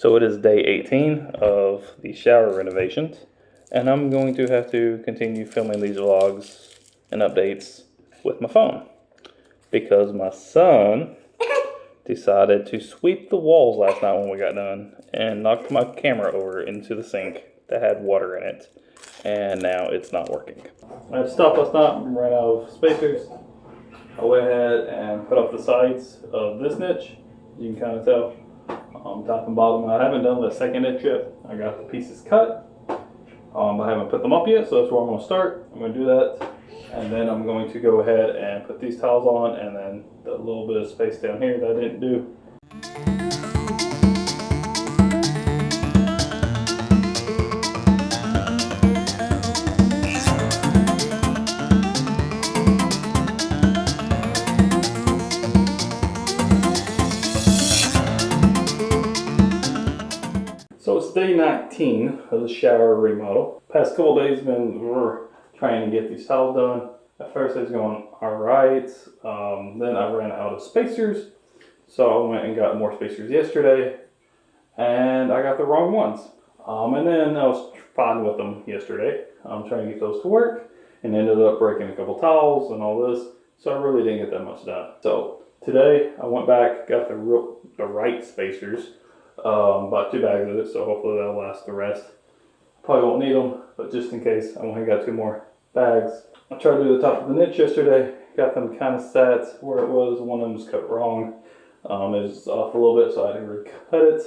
So it is day 18 of the shower renovations, and I'm going to have to continue filming these vlogs and updates with my phone because my son decided to sweep the walls last night when we got done and knocked my camera over into the sink that had water in it, and now it's not working. I had to stop last night and ran out of spacers. I went ahead and put up the sides of this niche. You can kind of tell. Top and bottom. I haven't done the second niche yet. I got the pieces cut. I haven't put them up yet, so that's where I'm going to start. I'm going to do that, and then I'm going to go ahead and put these tiles on, and then the little bit of space down here that I didn't do. So it's day 19 of the shower remodel. Past couple days been trying to get these tiles done. At first I was going alright, then I ran out of spacers, so I went and got more spacers yesterday, and I got the wrong ones. And then I was fine with them yesterday. I'm trying to get those to work, and ended up breaking a couple tiles and all this, so I really didn't get that much done. So today I went back, got the right spacers. Bought 2 bags of it, so hopefully that'll last the rest. Probably won't need them, but just in case, I only got 2 more bags. I tried to do the top of the niche yesterday, got them kind of set where it was. One of them was cut wrong. It was off a little bit, so I had to recut it,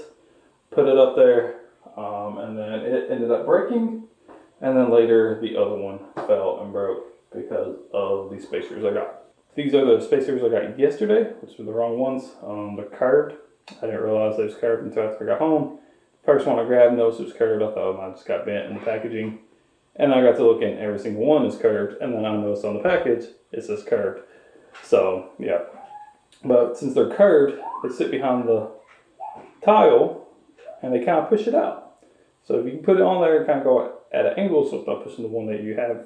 put it up there, and then it ended up breaking. And then later, the other one fell and broke because of the spacers I got. These are the spacers I got yesterday, which were the wrong ones. They're curved. I didn't realize they was curved until after I got home. First one I grabbed, noticed it was curved. I thought I just got bent in the packaging. And I got to look and every single one is curved. And then I noticed on the package, it says curved. So, yeah. But since they're curved, they sit behind the tile and they kind of push it out. So if you can put it on there, kind of go at an angle so it's not pushing the one that you have,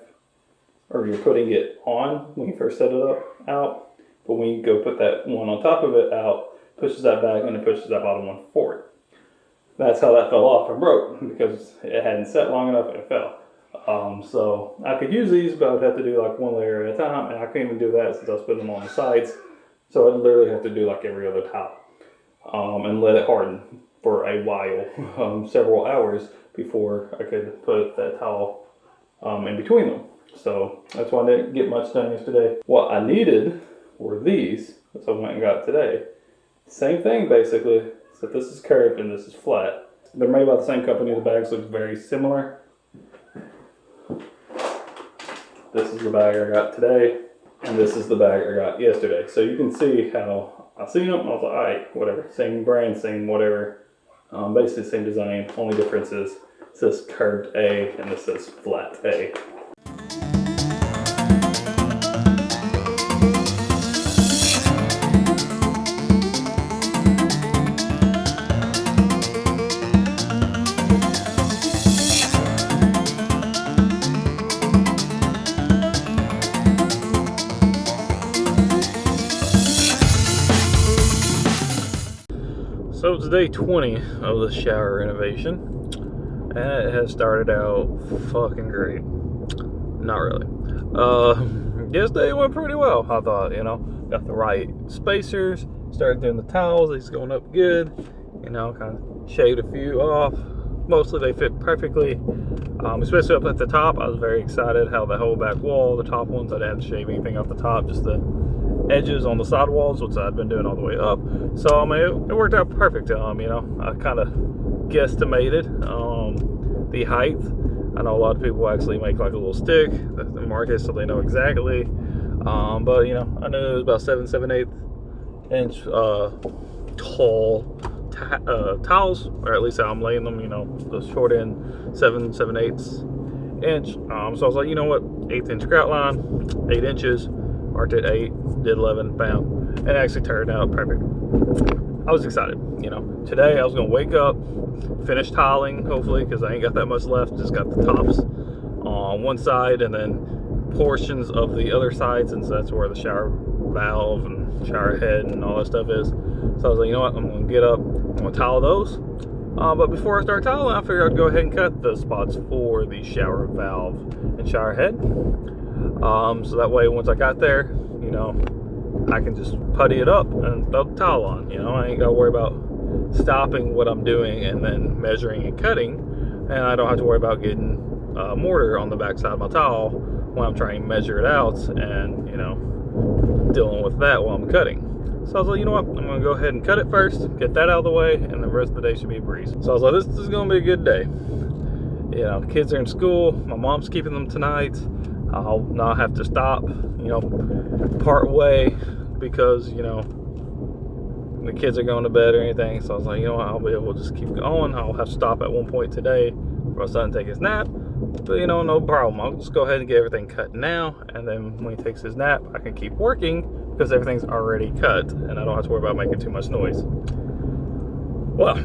or you're putting it on when you first set it up out. But when you go put that one on top of it out, pushes that back and it pushes that bottom one forward. That's how that fell off and broke, because it hadn't set long enough and it fell. So I could use these, but I would have to do like one layer at a time, and I couldn't even do that since I was putting them on the sides. So I'd literally have to do like every other tile, and let it harden for a while, several hours before I could put that towel in between them. So that's why I didn't get much done yesterday. What I needed were these, which I went and got today. Same thing basically, except this is curved and this is flat. They're made by the same company. The bags look very similar. This is the bag I got today, and this is the bag I got yesterday. So you can see how I seen them. I was like, alright, whatever. Same brand, same whatever. Basically same design. Only difference is it says curved A and this says flat A. So it's day 20 of the shower renovation, and it has started out fucking great. Not really. Yesterday went pretty well, I thought, got the right spacers, started doing the towels, these going up good, kind of shaved a few off. Mostly they fit perfectly, especially up at the top. I was very excited how the whole back wall, the top ones, I didn't have to shave anything off the top, just the edges on the side walls, which I'd been doing all the way up. So I mean, it worked out perfect. I kind of guesstimated the height. I know a lot of people actually make like a little stick that they mark it so they know exactly. But I knew it was about 7/8 inch tall tiles, or at least how I'm laying them. The short end 7/8 inch. So I was like, you know what, 1/8 inch grout line, 8 inches. Marked at 8, did 11, bam. And it actually turned out perfect. I was excited, Today I was gonna wake up, finish tiling, hopefully, because I ain't got that much left. Just got the tops on one side and then portions of the other side, since that's where the shower valve and shower head and all that stuff is. So I was like, you know what, I'm gonna get up, I'm gonna tile those, But before I start tiling, I figured I'd go ahead and cut the spots for the shower valve and shower head. So that way, once I got there, you know, I can just putty it up and throw the towel on. You know, I ain't got to worry about stopping what I'm doing and then measuring and cutting. And I don't have to worry about getting mortar on the back side of my towel when I'm trying to measure it out and, you know, dealing with that while I'm cutting. So I was like, you know what, I'm gonna go ahead and cut it first, get that out of the way, and the rest of the day should be a breeze. So I was like, this is gonna be a good day. You know, the kids are in school, my mom's keeping them tonight. I'll not have to stop, you know, part way because, you know, the kids are going to bed or anything. So I was like, you know what, I'll be able to just keep going. I'll have to stop at one point today for my son to take his nap. But, you know, no problem. I'll just go ahead and get everything cut now. And then when he takes his nap, I can keep working because everything's already cut. And I don't have to worry about making too much noise. Well,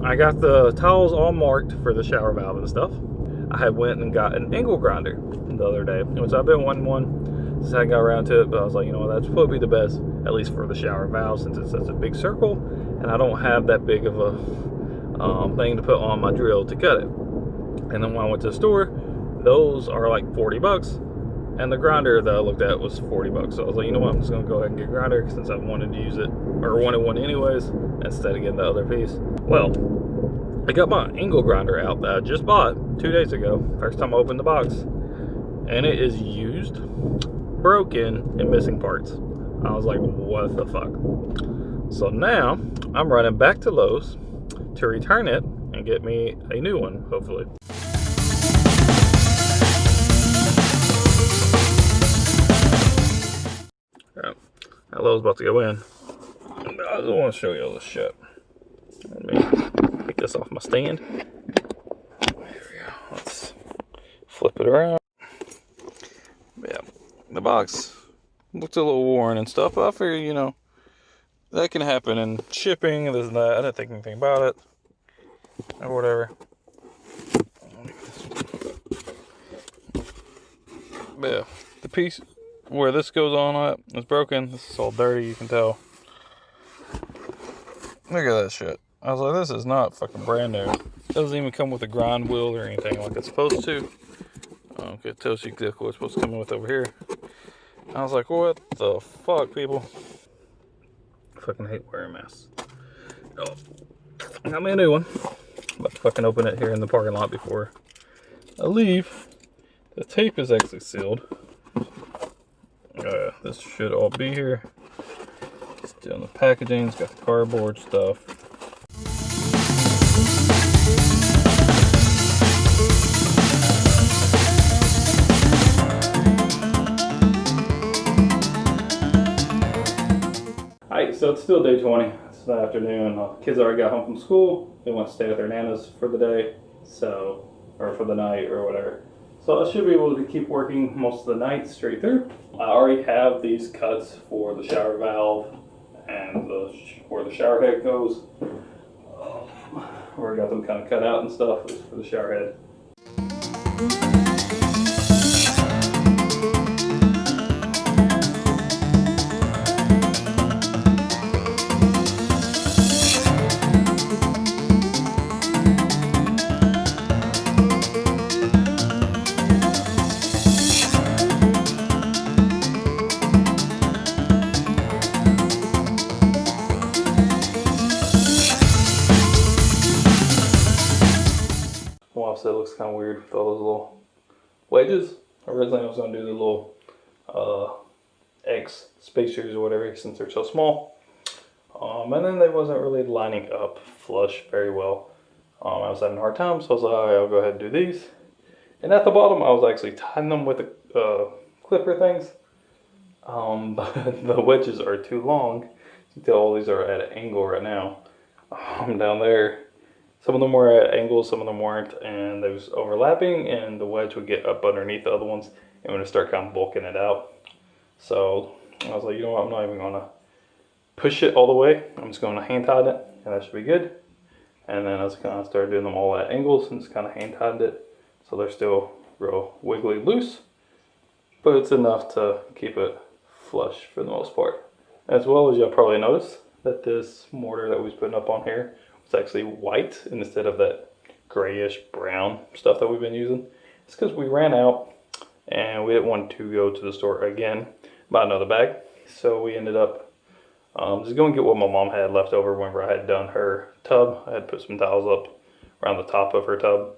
I got the towels all marked for the shower valve and stuff. I had went and got an angle grinder the other day, which I've been wanting one since I got around to it, but I was like, you know what, that's probably the best, at least for the shower valve, since it's such a big circle, and I don't have that big of a thing to put on my drill to cut it. And then when I went to the store, those are like 40 bucks, and the grinder that I looked at was 40 bucks. So I was like, you know what, I'm just gonna go ahead and get a grinder since I wanted to use it, or wanted one anyways, instead of getting the other piece. Well, I got my angle grinder out that I just bought 2 days ago. First time I opened the box. And it is used, broken, and missing parts. I was like, what the fuck? So now, I'm running back to Lowe's to return it and get me a new one, hopefully. Alright, now Lowe's about to go in. I just want to show you all this shit. Let me take this off my stand. There we go. Let's flip it around. Yeah, the box looks a little worn and stuff, but I figure, you know, that can happen in shipping and this and that. I didn't think anything about it or whatever. But yeah, the piece where this goes on is broken. This is all dirty, you can tell. Look at that shit. I was like, this is not fucking brand new. It doesn't even come with a grind wheel or anything like it's supposed to. Okay, it tells you exactly what's supposed to come in with over here. I was like, what the fuck, people? I fucking hate wearing masks. Oh, I got me a new one. I'm about to fucking open it here in the parking lot before I leave. The tape is actually sealed. This should all be here. Still in the packaging. It's got the cardboard stuff. Alright, so it's still day 20. It's the afternoon. Kids already got home from school. They want to stay with their nanas for the day, so, or for the night or whatever. So I should be able to keep working most of the night straight through. I already have these cuts for the shower valve and where the shower head goes. Where I got them kind of cut out and stuff for the shower head. It looks kind of weird with all those little wedges. Originally I was going to do the little X spacers or whatever since they're so small. And then they wasn't really lining up flush very well. I was having a hard time, so I was like, all right, I'll go ahead and do these. And at the bottom I was actually tying them with the clipper things. But the wedges are too long. You can tell all these are at an angle right now. Down there. Some of them were at angles, some of them weren't, and they was overlapping, and the wedge would get up underneath the other ones and would start kind of bulking it out. So I was like, you know what, I'm not even gonna push it all the way. I'm just gonna hand tighten it, and that should be good. And then I just kind of started doing them all at angles and just kind of hand tightened it. So they're still real wiggly loose, but it's enough to keep it flush for the most part. As well as you'll probably notice that this mortar that we was putting up on here It's actually white instead of that grayish brown stuff that we've been using. It's because we ran out and we didn't want to go to the store again, buy another bag. So we ended up just going to get what my mom had left over whenever I had done her tub. I had put some towels up around the top of her tub.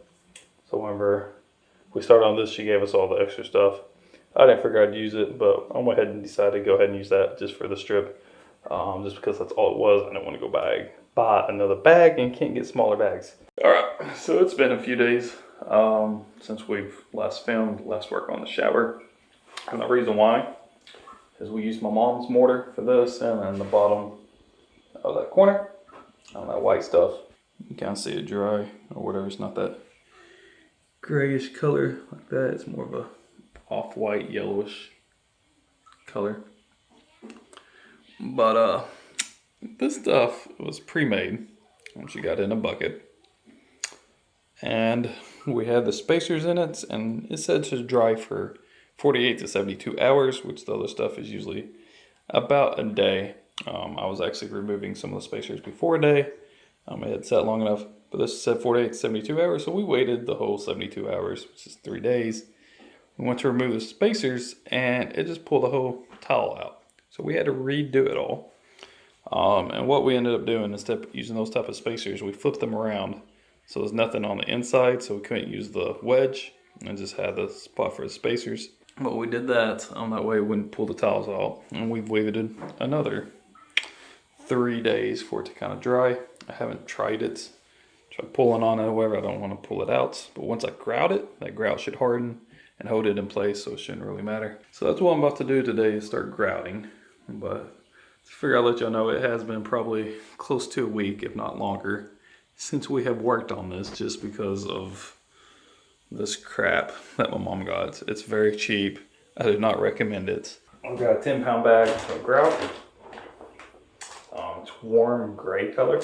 So whenever we started on this, she gave us all the extra stuff. I didn't figure I'd use it, but I went ahead and decided to go ahead and use that just for the strip. Just because that's all it was. I didn't want to go buy another bag and can't get smaller bags. Alright, so it's been a few days since we've last work on the shower. And the reason why is we used my mom's mortar for this, and then the bottom of that corner on that white stuff. You can kind of see it dry or whatever. It's not that grayish color like that. It's more of a off-white yellowish color. But this stuff was pre-made once you got in a bucket, and we had the spacers in it, and it said to dry for 48 to 72 hours, which the other stuff is usually about a day. I was actually removing some of the spacers before a day. It had sat long enough, but this said 48 to 72 hours, so we waited the whole 72 hours, which is 3 days. We went to remove the spacers, and it just pulled the whole towel out. So we had to redo it all. And what we ended up doing, instead of using those type of spacers, we flipped them around. So there's nothing on the inside, so we couldn't use the wedge, and just had the spot for the spacers. But we did that, that way we wouldn't pull the towels out. And we've waited another 3 days for it to kind of dry. I haven't tried it. Tried pulling on it, however, I don't want to pull it out. But once I grout it, that grout should harden and hold it in place, so it shouldn't really matter. So that's what I'm about to do today, is start grouting. But I figure I'll let y'all know it has been probably close to a week, if not longer, since we have worked on this, just because of this crap that my mom got. It's very cheap. I do not recommend it. I've got a 10-pound bag of grout. It's warm gray color.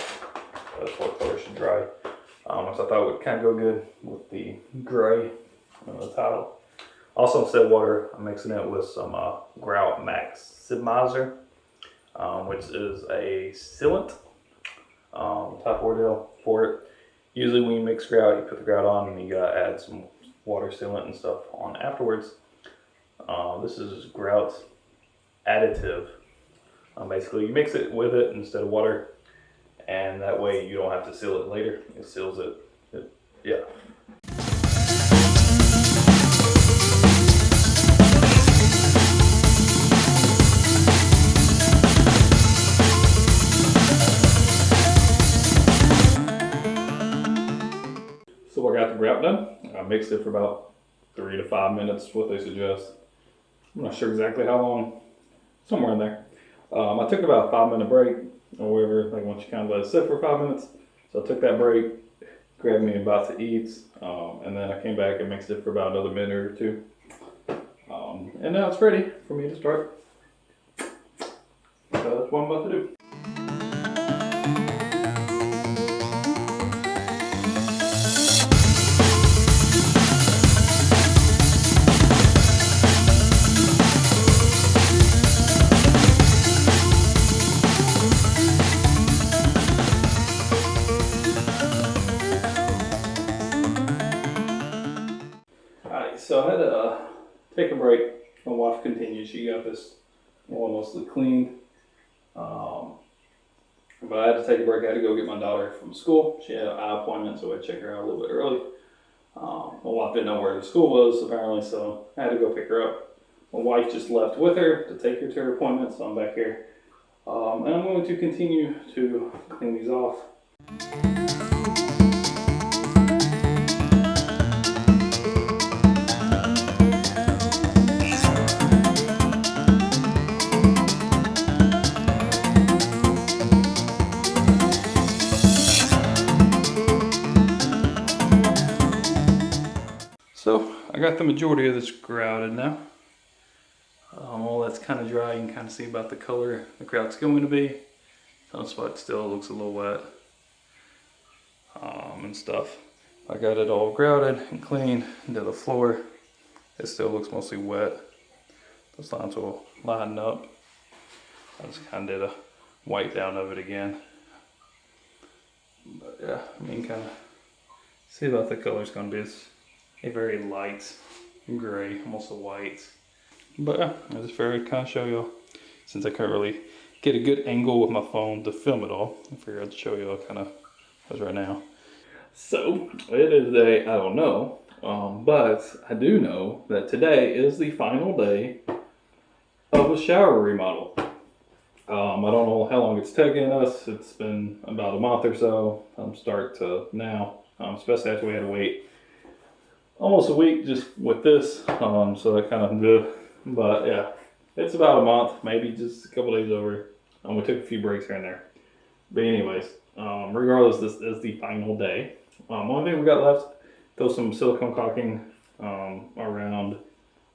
That's what color should dry. Which I thought would kind of go good with the gray on the tile. Also, instead of water, I'm mixing it with some Grout Maximizer, which is a sealant type ordeal for it. Usually when you mix grout, you put the grout on and you gotta add some water sealant and stuff on afterwards. This is grout additive. Basically, you mix it with it instead of water, and that way you don't have to seal it later. It seals it. Yeah. So I got the grout done. I mixed it for about 3 to 5 minutes, what they suggest. I'm not sure exactly how long, somewhere in there. I took about a 5-minute break, or whatever, like once you kind of let it sit for 5 minutes. So I took that break, grabbed me about to eat, and then I came back and mixed it for about another minute or two. And now it's ready for me to start. So that's what I'm about to do. So I had to take a break. My wife continued. She got this one mostly cleaned. But I had to take a break. I had to go get my daughter from school. She had an eye appointment, so I had to check her out a little bit early. My wife didn't know where the school was, apparently, so I had to go pick her up. My wife just left with her to take her to her appointment, so I'm back here. And I'm going to continue to clean these off. So I got the majority of this grouted now. All that's kind of dry. You can kind of see about the color the grout's going to be. Some spot still looks a little wet and stuff. I got it all grouted and cleaned into the floor. It still looks mostly wet. Those lines will line up. I just kind of did a wipe down of it again. yeah, I mean, kind of see what the color's gonna be. It's a very light gray, almost a white. But yeah, I just figured I'd kind of show y'all, since I can't really get a good angle with my phone to film it all. I figured I'd show y'all kind of as right now. So it is a, I don't know, but I do know that today is the final day of a shower remodel. I don't know how long it's taken us. It's been about a month or so from start to now, especially after we had to wait almost a week just with this. So that kind of good. But yeah, it's about a month, maybe just a couple days over. We took a few breaks here and there. But anyways, regardless, this is the final day. Only thing we got left, throw some silicone caulking around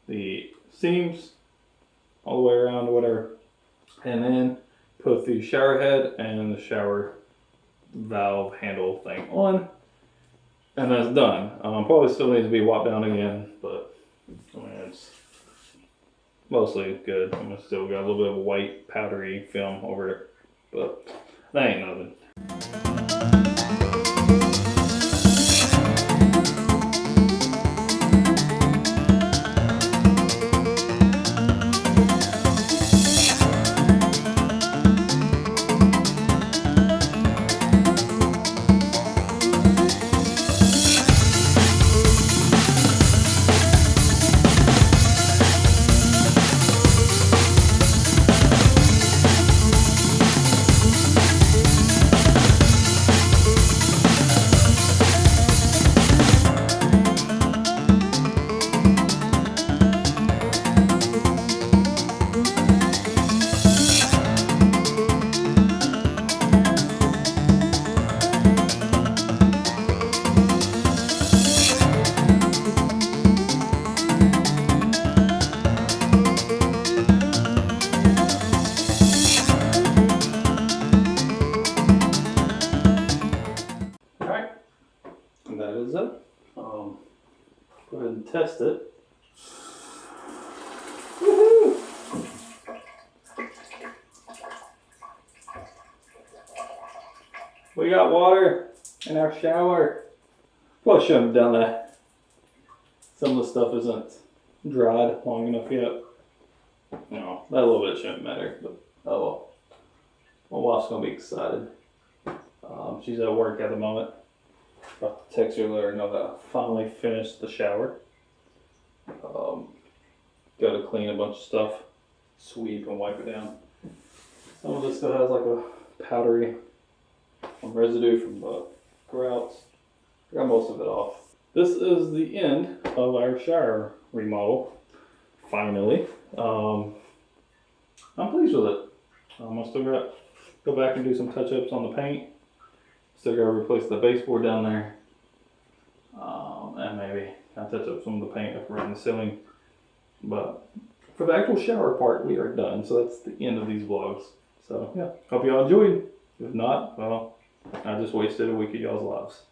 the seams, all the way around or whatever. And then put the shower head and the shower valve handle thing on. And that's done. Probably still needs to be wiped down again, but I mean, it's mostly good. I mean, still got a little bit of a white powdery film over it, but that ain't nothing. Go ahead and test it. Woohoo! We got water in our shower. Well, I shouldn't have done that. Some of the stuff isn't dried long enough yet. No, that little bit shouldn't matter, but oh well. My wife's gonna be excited. She's at work at the moment. About to text her, let her know that I finally finished the shower. Got to clean a bunch of stuff, sweep and wipe it down. Some of this still has like a powdery residue from the grouts. Got most of it off. This is the end of our shower remodel. Finally, I'm pleased with it. I still got to go back and do some touch-ups on the paint. Still got to replace the baseboard down there, and maybe I'll touch up some of the paint up around the ceiling. But for the actual shower part, we are done. So that's the end of these vlogs. So yeah, hope y'all enjoyed. If not, well, I just wasted a week of y'all's lives.